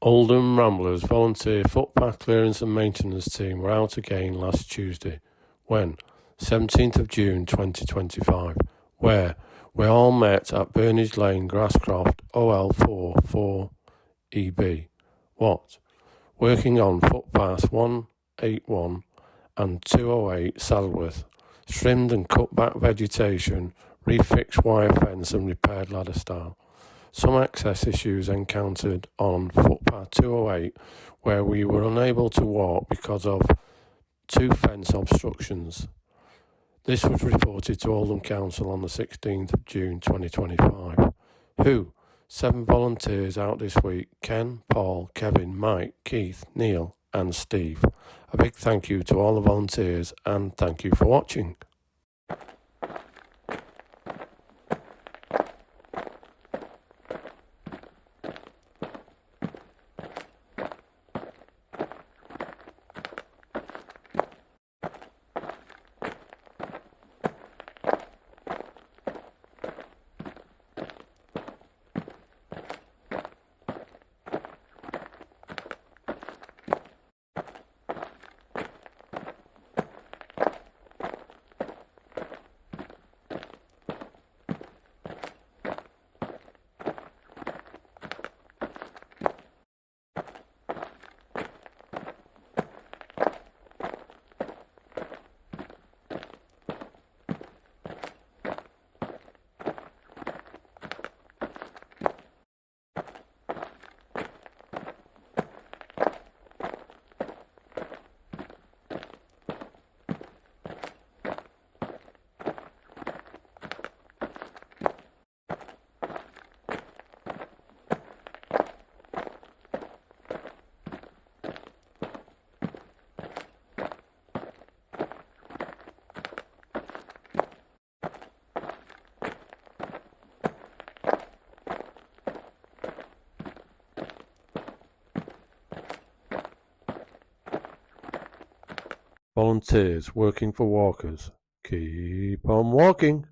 Oldham Ramblers volunteer footpath clearance and maintenance team were out again last Tuesday, when 17th of June 2025, where we all met at Burnage Lane, Grasscroft, OL4 4EB. What? Working on footpaths 181 and 208 Saddleworth, strimmed and cut back vegetation, refixed wire fence and repaired ladder stile. Some access issues encountered on footpath 208 where we were unable to walk because of 2 fence obstructions. This was reported to Oldham Council on the 16th of June 2025. 7 volunteers out this week: Ken, Paul, Kevin, Mike, Keith, Neil and Steve. A big thank you to all the volunteers and thank you for watching. Volunteers working for walkers. Keep on walking.